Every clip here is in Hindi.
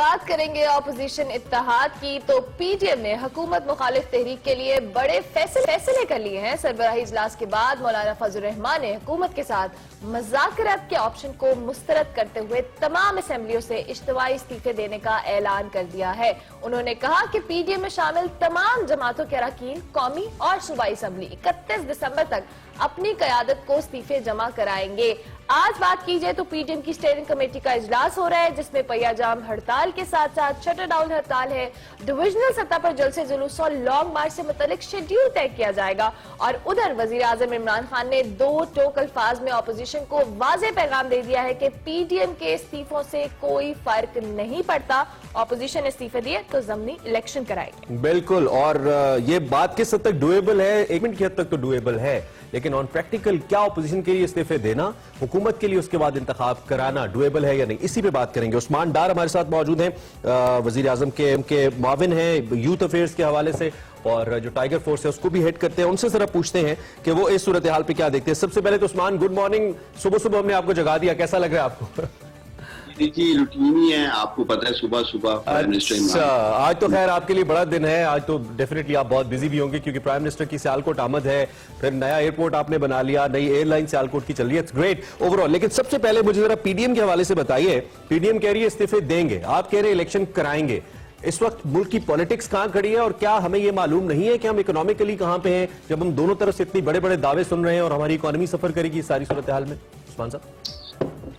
बात करेंगे ऑपोजिशन इत्तेहाद की, तो पीडीएम ने हुकूमत मुखालिफ तहरीक के लिए बड़े फैसले कर लिए हैं। सरबराही इजलास के बाद मौलाना फजल रहमान ने हुकूमत के साथ मुज़ाकरात के ऑप्शन को मुस्तरद करते हुए तमाम असेंबलियों से इज्तिमाई इस्तीफे देने का ऐलान कर दिया है। उन्होंने कहा कि पीडीएम में शामिल तमाम जमातों के अरकान कौमी और सूबाई असम्बली 31 दिसंबर तक अपनी क़यादत को इस्तीफे जमा कराएंगे। आज बात की जाए तो पीडीएम की स्टीयरिंग कमेटी का इजलास हो रहा है, जिसमें पहियाजाम हड़ताल के साथ साथ शटर डाउन हड़ताल है, डिविजनल सतह पर जलसे जुलूस और लॉन्ग मार्च से मुतालिक शेड्यूल तय किया जाएगा। और उधर वजीर आजम इमरान खान ने 2 टोक अल्फाज में ऑपोजिशन को वाज़ेह पैगाम दे दिया है कि पीडीएम के इस्तीफों से कोई फर्क नहीं पड़ता, ऑपोजिशन इस्तीफे दिए तो ज़मीनी इलेक्शन कराएंगे। बिल्कुल, और ये बात किस हद तक डुएबल है, 1 मिनट की हद तक तो डुएबल है, लेकिन ऑन प्रैक्टिकल क्या ऑपोजिशन के लिए इस्तीफे देना, हुकूमत के लिए उसके बाद इंतखाब कराना डुएबल है या नहीं, इसी पे बात करेंगे। उस्मान डार हमारे साथ मौजूद हैं, वजीर आजम के माविन हैं यूथ अफेयर्स के हवाले से, और जो टाइगर फोर्स है उसको भी हेड करते हैं। उनसे जरा पूछते हैं कि वो इस सूरत हाल पे क्या देखते हैं। सबसे पहले तो उस्मान, गुड मॉर्निंग। सुबह सुबह हमने आपको जगा दिया, कैसा लग रहा है आपको? जी, रूटीन ही है, आपको पता है, सुबह सुबह प्राइम मिनिस्टर। अच्छा, आज तो खैर आपके लिए बड़ा दिन है, आज तो डेफिनेटली आप बहुत बिजी भी होंगे क्योंकि प्राइम मिनिस्टर की सियालकोट आमद है, फिर नया एयरपोर्ट आपने बना लिया, नई एयरलाइन सियालकोट की चल रही है, ग्रेट ओवरऑल। लेकिन सबसे पहले मुझे जरा पीडीएम के हवाले से बताइए, पीडीएम कह रही है इस्तीफे देंगे, आप कह रहे हैं इलेक्शन कराएंगे। इस वक्त मुल्क की पॉलिटिक्स कहां खड़ी है और क्या हमें यह मालूम नहीं है कि हम इकोनॉमिकली कहां पे हैं, जब हम दोनों तरफ से इतनी बड़े बड़े दावे सुन रहे हैं और हमारी इकोनॉमी सफर करेगी इस सारी सूरत हाल में? उस्मान साहब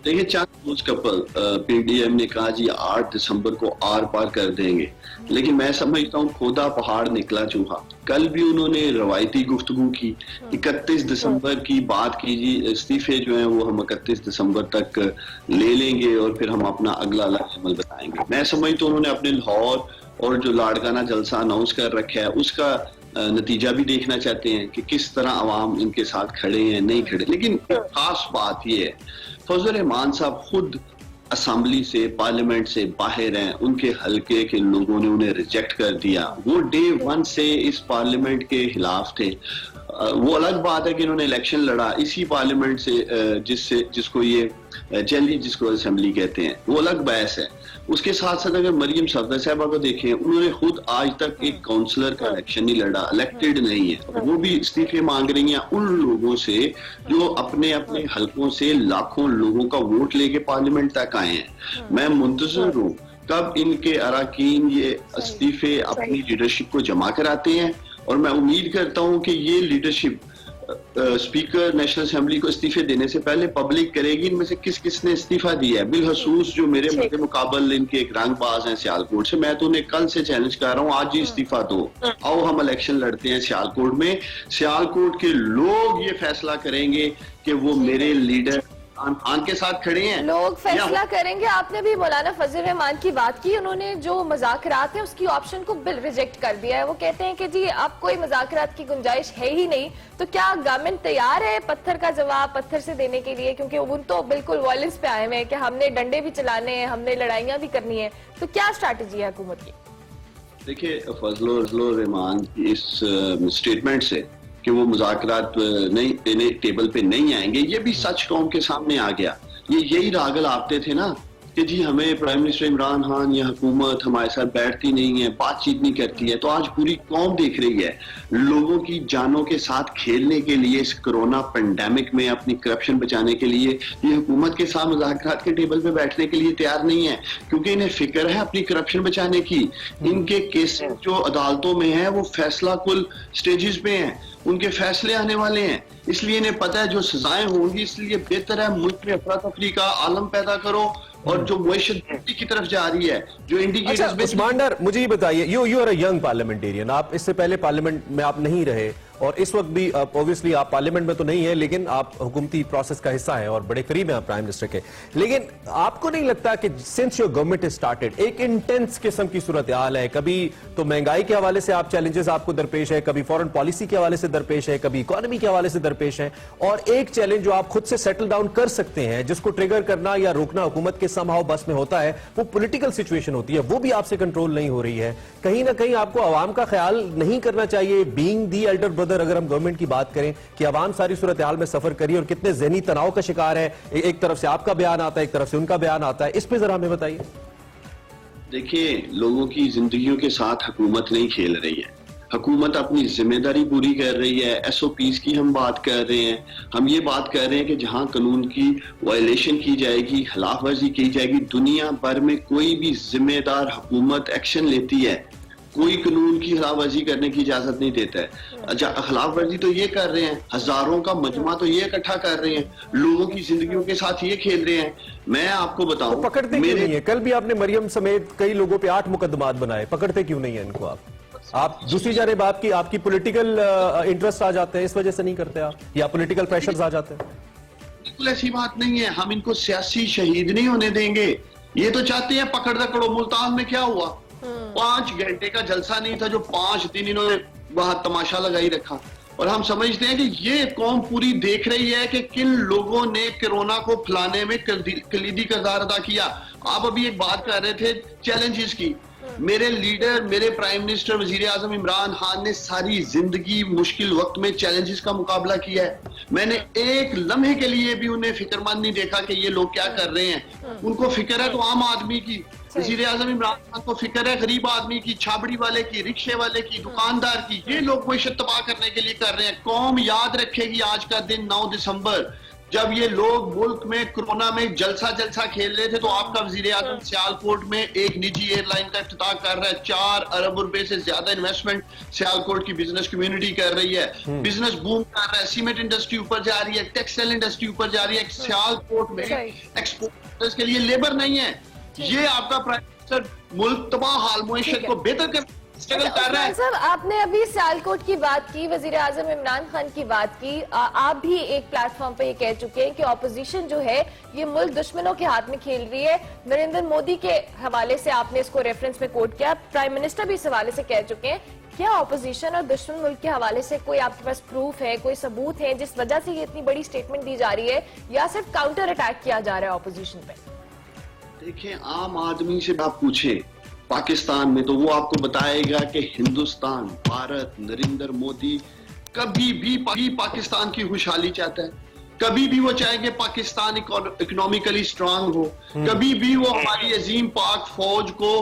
देखिए, चांद कपल पीडीएम ने कहा जी 8 दिसंबर को आर पार कर देंगे, लेकिन मैं समझता हूँ खोदा पहाड़ निकला चूहा। कल भी उन्होंने रवायती गुफ्तगू की, 31 दिसंबर की बात की जी, इस्तीफे जो हैं वो हम 31 दिसंबर तक ले लेंगे और फिर हम अपना अगला अमल बताएंगे। मैं समझता हूँ उन्होंने अपने लाहौर और जो लाड़काना जलसा अनाउंस कर रखा है उसका नतीजा भी देखना चाहते हैं कि किस तरह अवाम इनके साथ खड़े हैं, नहीं खड़े। लेकिन खास बात यह है, फजल रहमान साहब खुद असेंबली से, पार्लियामेंट से बाहर हैं, उनके हलके के लोगों ने उन्हें रिजेक्ट कर दिया। वो डे 1 से इस पार्लियामेंट के खिलाफ थे। वो अलग बात है कि इन्होंने इलेक्शन लड़ा इसी पार्लियामेंट से जिसको ये जल्दी जिसको असेंबली कहते हैं, वो अलग बहस है। उसके साथ साथ अगर मरियम सफदर साहबा को देखें, उन्होंने खुद आज तक एक काउंसलर का इलेक्शन नहीं लड़ा, इलेक्टेड नहीं है, वो भी इस्तीफे मांग रही हैं उन लोगों से जो अपने अपने हलकों से लाखों लोगों का वोट लेके पार्लियामेंट तक आए हैं। मैं मुंतजर हूँ कब इनके अरकान ये इस्तीफे अपनी लीडरशिप को जमा कराते हैं, और मैं उम्मीद करता हूँ कि ये लीडरशिप स्पीकर नेशनल असेंबली को इस्तीफे देने से पहले पब्लिक करेगी इनमें से किस किसने इस्तीफा दिया है। बिलखसूस जो मेरे मुकाबल इनके एक रंगबाज हैं सियालकोट से, मैं तो उन्हें कल से चैलेंज कर रहा हूँ, आज ही इस्तीफा दो, आओ हम इलेक्शन लड़ते हैं सियालकोट में। सियालकोट के लोग ये फैसला करेंगे कि वो मेरे लीडर खान के साथ खड़े हैं, लोग फैसला करेंगे। आपने भी मौलाना फजल रहमान की बात की, उन्होंने जो मुज़ाकरात है उसकी ऑप्शन को बिल रिजेक्ट कर दिया है। वो कहते हैं कि जी अब कोई मुज़ाकरात की गुंजाइश है ही नहीं। तो क्या गवर्नमेंट तैयार है पत्थर का जवाब पत्थर से देने के लिए, क्योंकि उन तो बिल्कुल वायलेंस पे आए हुए हैं कि हमने डंडे भी चलाने हैं, हमने लड़ाइयां भी करनी है। तो क्या स्ट्रैटेजी है हुकूमत की? देखिए, फजल रहमान की इस स्टेटमेंट से कि वो मुज़ाकरात नहीं टेबल पे नहीं आएंगे, ये भी सच कौम के सामने आ गया। ये यही रागल आपते थे ना कि जी हमें प्राइम मिनिस्टर इमरान खान या हुकूमत हमारे साथ बैठती नहीं है, बातचीत नहीं करती है। तो आज पूरी कौम देख रही है, लोगों की जानों के साथ खेलने के लिए इस कोरोना पेंडेमिक में अपनी करप्शन बचाने के लिए ये हुकूमत के साथ मुज़ाकरात के टेबल पे बैठने के लिए तैयार नहीं है, क्योंकि इन्हें फिक्र है अपनी करप्शन बचाने की। इनके केसेस जो अदालतों में है वो फैसला कुल स्टेजेस पे हैं, उनके फैसले आने वाले हैं, इसलिए इन्हें पता है जो सजाएं होंगी। इसलिए बेहतर है मुल्क में अफरा तफरी का आलम पैदा करो, और जो मुआशरत की तरफ जा रही है, जो इंडिकेटर्स। उस्मान डार, मुझे ये बताइए, you are a young parliamentarian, आप इससे पहले पार्लियामेंट में आप नहीं रहे और इस वक्त भी ऑब्वियसली आप पार्लियामेंट में तो नहीं है, लेकिन आप हुकूमती प्रोसेस का हिस्सा है और बड़े करीब हैं आप प्राइम मिनिस्टर के। लेकिन आपको नहीं लगता कि since your government is started एक इंटेंस किस्म की सूरत हाल है, कभी तो महंगाई के हवाले से आप चैलेंजेस आपको दरपेश है, कभी फॉरेन पॉलिसी के हवाले से दरपेश है, कभी इकोनॉमी के हवाले से दरपेश है, और एक चैलेंज जो आप खुद से सेटल डाउन कर सकते हैं, जिसको ट्रिगर करना या रोकना हुकूमत के समहाउ बस में होता है, वो पॉलिटिकल सिचुएशन होती है, वो भी आपसे कंट्रोल नहीं हो रही है। कहीं ना कहीं आपको आवाम का ख्याल नहीं करना चाहिए, बीइंग दी एल्डर ब्रदर, अगर हम गवर्नमेंट की बात करें कि आवाम सारी सूरत हाल में सफर करिए और कितने ज़हनी तनाव का शिकार है, एक तरफ से आपका बयान आता है, एक तरफ से उनका बयान आता है, इस पे जरा हमें बताइए। देखिए, लोगों की जिंदगियों के साथ हुकूमत नहीं खेल रही है। हुकूमत अपनी जिम्मेदारी पूरी कर रही है। एसओपीज की हम बात कर रहे हैं। हम ये बात कर रहे हैं कि जहां कानून की वायलेशन की जाएगी, खिलाफ वर्जी की जाएगी, दुनिया भर में कोई भी जिम्मेदार हुकूमत एक्शन लेती है, कोई कानून की खिलाफ वर्जी करने की इजाजत नहीं देता है। खिलाफ वर्जी तो ये कर रहे हैं, हजारों का मजमा तो ये इकट्ठा कर रहे हैं, लोगों की जिंदगियों के साथ ये खेल रहे हैं। मैं आपको बताऊं, तो पकड़ते क्यों नहीं है? कल भी आपने मरियम समेत कई लोगों पे 8 मुकदमात बनाए, पकड़ते क्यों नहीं है इनको? आप दूसरी जानब आपकी पॉलिटिकल इंटरेस्ट आ जाते हैं, इस वजह से नहीं करते आप, या पॉलिटिकल प्रेशर्स आ जाते हैं? बिल्कुल ऐसी बात नहीं है। हम इनको सियासी शहीद नहीं होने देंगे। ये तो चाहते हैं पकड़ दकड़ो। मुल्तान में क्या हुआ? 5 घंटे का जलसा नहीं था जो 5 दिन इन्होंने वहां तमाशा लगाई रखा। और हम समझते हैं कि ये कौम पूरी देख रही है कि किन लोगों ने कोरोना को फैलाने में कलीदी किरदार अदा किया। आप अभी एक बात कर रहे थे चैलेंजेस की। मेरे लीडर, मेरे प्राइम मिनिस्टर वजीर आजम इमरान खान ने सारी जिंदगी मुश्किल वक्त में चैलेंजेस का मुकाबला किया है। मैंने एक लम्हे के लिए भी उन्हें फिक्रमंद नहीं देखा कि ये लोग क्या कर रहे हैं। उनको फिक्र है तो आम आदमी की, वजीर आजम इमरान खान को फिक्र है गरीब आदमी की, छाबड़ी वाले की, रिक्शे वाले की, दुकानदार की। ये लोग मईशत तबाह करने के लिए कर रहे हैं। कौम याद रखेगी आज का दिन 9 दिसंबर, जब ये लोग मुल्क में कोरोना में जलसा खेल रहे थे, तो आपका वजीर आजम सियालकोट में एक निजी एयरलाइन का इफ्तिताह कर रहा है। 4 अरब रुपए से ज्यादा इन्वेस्टमेंट सियालकोट की बिजनेस कम्युनिटी कर रही है। बिजनेस बूम कर रहा है। सीमेंट इंडस्ट्री ऊपर जा रही है, टेक्सटाइल इंडस्ट्री ऊपर जा रही है। सियालकोट में एक्सपोर्टर्स के लिए लेबर नहीं है। ये आपका प्राइम मिनिस्टर मुल्क तबाह हाल मुईशत को बेहतर कर स्ट्रगल कर रहा है। साहब, आपने अभी सियालकोट की बात की, वजीर आजम इमरान खान की बात की। आप भी एक प्लेटफॉर्म पे ये कह चुके हैं कि ऑपोजिशन जो है ये मुल्क दुश्मनों के हाथ में खेल रही है। नरेंद्र मोदी के हवाले से आपने इसको रेफरेंस में कोट किया, प्राइम मिनिस्टर भी इस हवाले से कह चुके हैं। क्या ऑपोजिशन और दुश्मन मुल्क के हवाले से कोई आपके पास प्रूफ है, कोई सबूत है जिस वजह से ये इतनी बड़ी स्टेटमेंट दी जा रही है, या सिर्फ काउंटर अटैक किया जा रहा है ऑपोजिशन पे? देखिए, आम आदमी से आप पूछे पाकिस्तान में तो वो आपको बताएगा कि हिंदुस्तान, भारत, नरेंद्र मोदी कभी भी पाकिस्तान की खुशहाली चाहता है। कभी भी वो चाहेंगे पाकिस्तान इकोनॉमिकली स्ट्रांग हो। कभी भी वो हमारी अजीम पाक फौज को,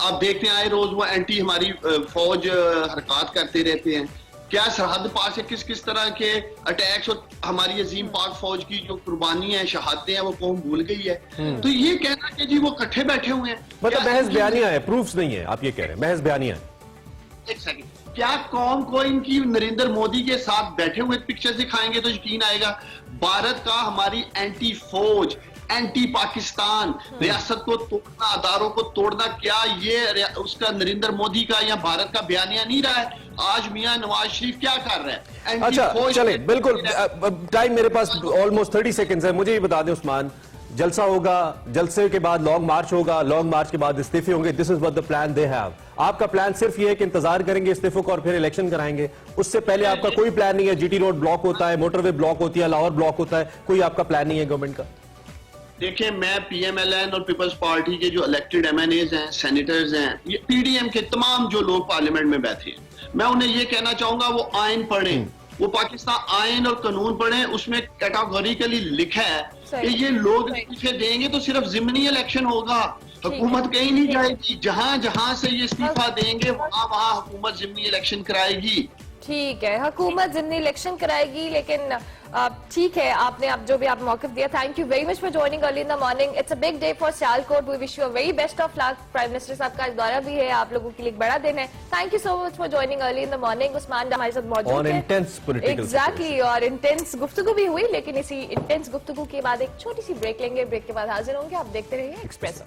आप देखते आए रोज वो एंटी हमारी फौज हरकत करते रहते हैं। क्या सरहद पार से किस किस तरह के अटैक्स और हमारी अजीम पाक फौज की जो कुर्बानियां हैं, शहादतें हैं, वो कौम भूल गई है। तो ये कहना कि जी वो इकट्ठे बैठे हुए हैं, मतलब महज बयानियां है, प्रूफ्स नहीं है, आप ये कह रहे हैं महज बयानियां है। एक सेकंड, क्या कौम को इनकी नरेंद्र मोदी के साथ बैठे हुए पिक्चर दिखाएंगे तो यकीन आएगा? भारत का हमारी एंटी फौज, एंटी पाकिस्तान, रियासत को तोड़ना, अदारों को तोड़ना, क्या ये उसका नरेंद्र मोदी का या भारत का बयानिया नहीं रहा है? आज मियां नवाज शरीफ क्या कर रहे हैं? अच्छा चले, बिल्कुल टाइम मेरे पास ऑलमोस्ट 30 सेकंड्स है। मुझे ये बता दें उस्मान, जलसा होगा, जलसे के बाद लॉन्ग मार्च होगा, लॉन्ग मार्च के बाद इस्तीफे होंगे। This is what the plan they have. आपका प्लान सिर्फ ये है कि इंतजार करेंगे इस्तीफों का और फिर इलेक्शन कराएंगे। उससे पहले आपका कोई प्लान नहीं है? जीटी रोड ब्लॉक होता है, मोटरवे ब्लॉक होती है, लाहौर ब्लॉक होता है, कोई आपका प्लान नहीं है गवर्नमेंट का? देखिए, मैं पीएमएलएन और पीपल्स पार्टी के जो इलेक्टेड एमएनएज हैं, सेनेटर्स हैं, ये पीडीएम के तमाम जो लोग पार्लियामेंट में बैठे हैं, मैं उन्हें ये कहना चाहूंगा वो आइन पढ़ें, वो पाकिस्तान आइन और कानून पढ़ें। उसमें कैटेगोरिकली लिखा है कि ये लोग इस्तीफे देंगे तो सिर्फ जिमनी इलेक्शन होगा, हुकूमत कहीं नहीं जाएगी। जहां जहां से ये इस्तीफा देंगे वहां वहां हुकूमत जिमनी इलेक्शन कराएगी। ठीक है, हुकूमत जिमनी इलेक्शन कराएगी, लेकिन ठीक है, आपने अब जो भी आप मौक़िफ़ दिया, thank you very much for joining early in the morning. It's a big day for Sialkot. We wish you a very best of luck. Prime minister साहब का दौरा भी है, आप लोगों के लिए एक बड़ा दिन है। Thank you so much for joining early in the morning. Usman हमारे साथ मौजूद है। एग्जैक्टली, और इंटेंस गुफ्तगू भी हुई, लेकिन इसी इंटेंस गुफ्तगू के बाद एक छोटी सी ब्रेक लेंगे। ब्रेक के बाद हाजिर होंगे। आप देखते रहिए एक्सप्रेसो।